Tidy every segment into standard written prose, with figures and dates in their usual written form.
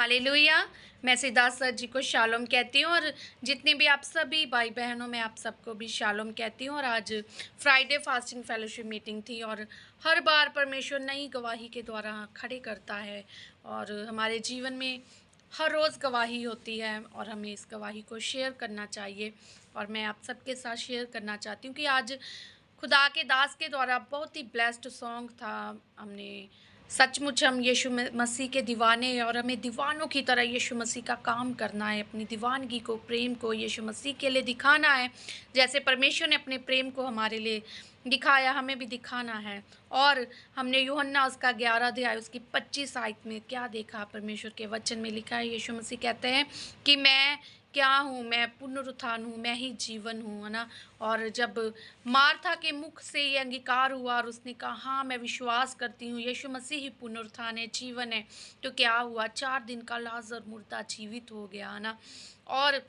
Hallelujah. मैं Siddharth sir जी को shalom कहती हूँ और जितने भी आप सभी भाई बहनों में आप सबको भी शालोम कहती हूँ। और आज फ्राइडे फास्टिंग फेलोशिप मीटिंग थी और हर बार परमेश्वर नई गवाही के द्वारा खड़े करता है और हमारे जीवन में हर रोज़ गवाही होती है और हमें इस गवाही को शेयर करना चाहिए। और मैं आप सबके साथ शेयर करना चाहती हूँ कि आज खुदा के दास के द्वारा बहुत ही ब्लेस्ड सॉन्ग था। हमने सचमुच हम यीशु मसीह के दीवाने हैं और हमें दीवानों की तरह यीशु मसीह का काम करना है, अपनी दीवानगी को, प्रेम को यीशु मसीह के लिए दिखाना है। जैसे परमेश्वर ने अपने प्रेम को हमारे लिए दिखाया, हमें भी दिखाना है। और हमने यूहन्ना उसका 11 अध्याय उसकी 25 आयत में क्या देखा, परमेश्वर के वचन में लिखा है, यीशु मसीह कहते हैं कि मैं क्या हूँ, मैं पुनरुत्थान हूँ, मैं ही जीवन हूँ, है ना। और जब मार्था के मुख से ये अंगीकार हुआ और उसने कहा हाँ मैं विश्वास करती हूँ यीशु मसीह ही पुनरुत्थान है, जीवन है, तो क्या हुआ, 4 दिन का लाजर मुर्दा जीवित हो गया, है ना। और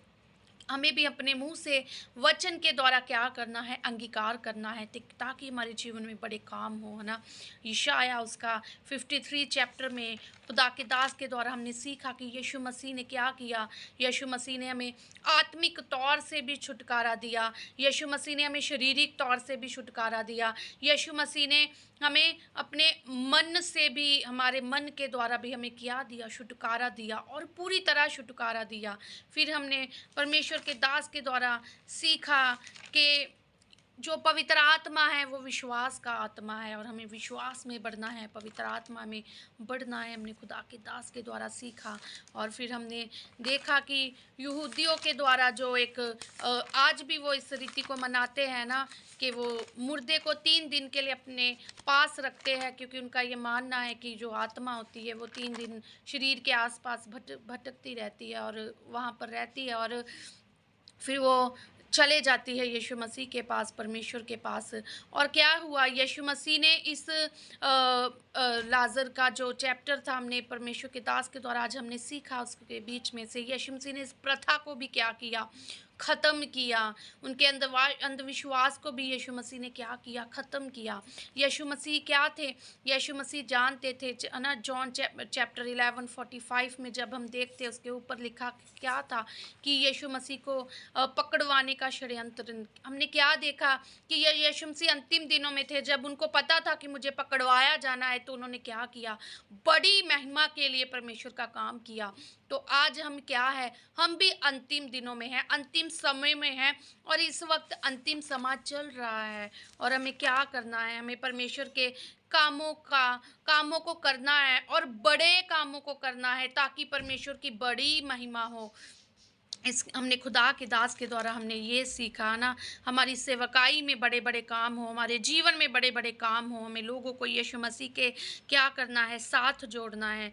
हमें भी अपने मुंह से वचन के द्वारा क्या करना है, अंगीकार करना है, ताकि हमारे जीवन में बड़े काम हो, है ना। यशायाह उसका 53 चैप्टर में खुदा के दास के द्वारा हमने सीखा कि यीशु मसीह ने क्या किया। यीशु मसीह ने हमें आत्मिक तौर से भी छुटकारा दिया, यीशु मसीह ने हमें शारीरिक तौर से भी छुटकारा दिया, यीशु मसीह ने हमें अपने मन से भी, हमारे मन के द्वारा भी हमें क्या दिया, छुटकारा दिया और पूरी तरह छुटकारा दिया। फिर हमने परमेश्वर के दास के द्वारा सीखा कि जो पवित्र आत्मा है वो विश्वास का आत्मा है और हमें विश्वास में बढ़ना है, पवित्र आत्मा में बढ़ना है, हमने खुदा के दास के द्वारा सीखा। और फिर हमने देखा कि यहूदियों के द्वारा जो एक आज भी वो इस रीति को मनाते हैं ना, कि वो मुर्दे को 3 दिन के लिए अपने पास रखते हैं, क्योंकि उनका ये मानना है कि जो आत्मा होती है वो 3 दिन शरीर के आसपास भटकती रहती है और वहाँ पर रहती है और फिर वो चले जाती है यीशु मसीह के पास, परमेश्वर के पास। और क्या हुआ, यीशु मसीह ने इस लाजर का जो चैप्टर था, हमने परमेश्वर के दास के द्वारा आज हमने सीखा, उसके बीच में से यीशु मसीह ने इस प्रथा को भी क्या किया, ख़त्म किया। उनके अंधविश्वास को भी यीशु मसीह ने क्या किया, ख़त्म किया। यीशु मसीह क्या थे, यीशु मसीह जानते थे, है ना। जॉन चैप्टर 11:45 में जब हम देखते हैं, उसके ऊपर लिखा क्या था कि यीशु मसीह को पकड़वाने का षड्यंत्र। हमने क्या देखा कि ये यीशु मसीह अंतिम दिनों में थे, जब उनको पता था कि मुझे पकड़वाया जाना है, तो उन्होंने क्या किया, बड़ी महिमा के लिए परमेश्वर का काम किया। तो आज हम क्या है, हम भी अंतिम दिनों में हैं, अंतिम समय में हैं और इस वक्त अंतिम समय चल रहा है। और हमें क्या करना है, हमें परमेश्वर के कामों को करना है और बड़े कामों को करना है, ताकि परमेश्वर की बड़ी महिमा हो। इस हमने खुदा के दास के द्वारा हमने ये सीखा ना, हमारी सेवकाई में बड़े बड़े काम हो, हमारे जीवन में बड़े बड़े काम हो, हमें लोगों को यीशु मसीह के क्या करना है, साथ जोड़ना है।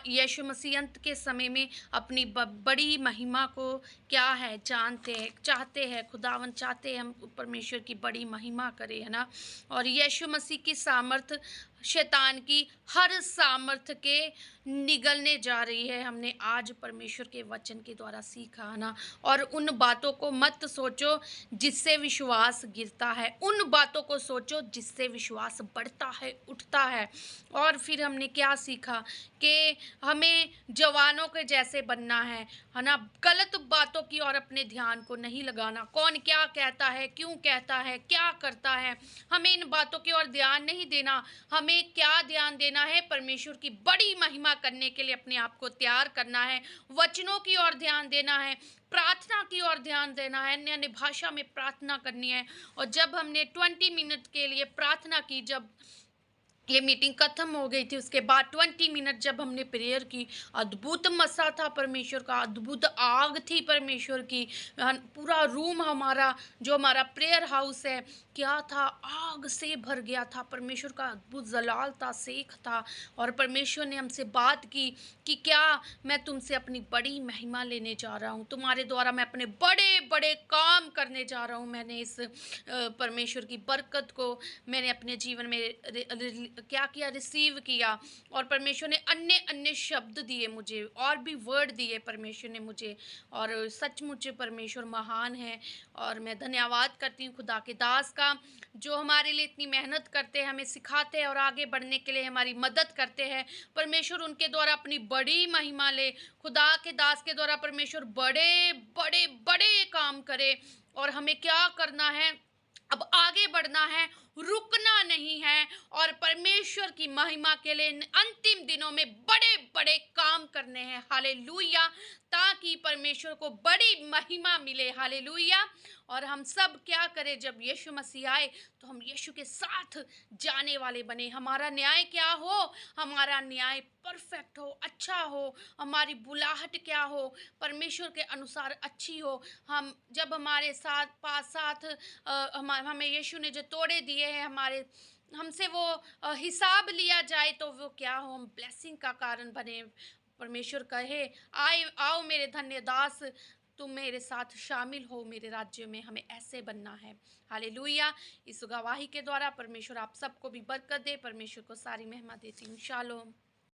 यीशु मसीह अंत के समय में अपनी बड़ी महिमा को क्या है, जानते हैं, चाहते हैं, खुदावन चाहते हैं हम परमेश्वर की बड़ी महिमा करें, है ना। और यीशु मसीह की सामर्थ शैतान की हर सामर्थ के निगलने जा रही है, हमने आज परमेश्वर के वचन के द्वारा सीखा, है ना। और उन बातों को मत सोचो जिससे विश्वास गिरता है, उन बातों को सोचो जिससे विश्वास बढ़ता है, उठता है। और फिर हमने क्या सीखा कि हमें जवानों के जैसे बनना है ना। गलत बातों की ओर अपने ध्यान को नहीं लगाना, कौन क्या कहता है, क्यों कहता है, क्या करता है, हमें इन बातों की ओर ध्यान नहीं देना। हमें क्या ध्यान देना है, परमेश्वर की बड़ी महिमा करने के लिए अपने आप को तैयार करना है, वचनों की ओर ध्यान देना है, प्रार्थना की ओर ध्यान देना है, अन्य भाषा में प्रार्थना करनी है। और जब हमने 20 मिनट के लिए प्रार्थना की, जब ये मीटिंग खत्म हो गई थी, उसके बाद 20 मिनट जब हमने प्रेयर की, अद्भुत मसा था परमेश्वर का, अद्भुत आग थी परमेश्वर की। पूरा रूम हमारा, जो हमारा प्रेयर हाउस है, क्या था, आग से भर गया था, परमेश्वर का अद्भुत जलाल था, सेक था। और परमेश्वर ने हमसे बात की कि क्या मैं तुमसे अपनी बड़ी महिमा लेने जा रहा हूँ, तुम्हारे द्वारा मैं अपने बड़े बड़े काम करने जा रहा हूँ। मैंने इस परमेश्वर की बरकत को मैंने अपने जीवन में क्या किया, रिसीव किया। और परमेश्वर ने अन्य अन्य शब्द दिए मुझे, और भी वर्ड दिए परमेश्वर ने मुझे। और सचमुच परमेश्वर महान है। और मैं धन्यवाद करती हूँ खुदा के दास का, जो हमारे लिए इतनी मेहनत करते हैं, हमें सिखाते हैं और आगे बढ़ने के लिए हमारी मदद करते हैं। परमेश्वर उनके द्वारा अपनी बड़ी महिमा ले। खुदा के दास के द्वारा परमेश्वर बड़े बड़े बड़े काम करे। और हमें क्या करना है, अब आगे बढ़ना है, रुकना नहीं है। और परमेश्वर की महिमा के लिए इन अंतिम दिनों में बड़े बड़े काम करने हैं। हालेलुया। ताकि परमेश्वर को बड़ी महिमा मिले। हालेलुया। और हम सब क्या करें, जब यीशु मसीह आए तो हम यीशु के साथ जाने वाले बने। हमारा न्याय क्या हो, हमारा न्याय परफेक्ट हो, अच्छा हो। हमारी बुलाहट क्या हो, परमेश्वर के अनुसार अच्छी हो। हम जब हमारे साथ पास साथ हमें यीशु ने जो तोड़े दिए हैं, हमारे हमसे वो हिसाब लिया जाए, तो वो क्या हो, हम ब्लेसिंग का कारण बने। परमेश्वर कहे, आए आओ मेरे धन्य दास, तुम मेरे साथ शामिल हो मेरे राज्य में। हमें ऐसे बनना है। हालेलुया। इस गवाही के द्वारा परमेश्वर आप सबको भी बरकत दे। परमेश्वर को सारी महिमा देती हूँ। शालोम।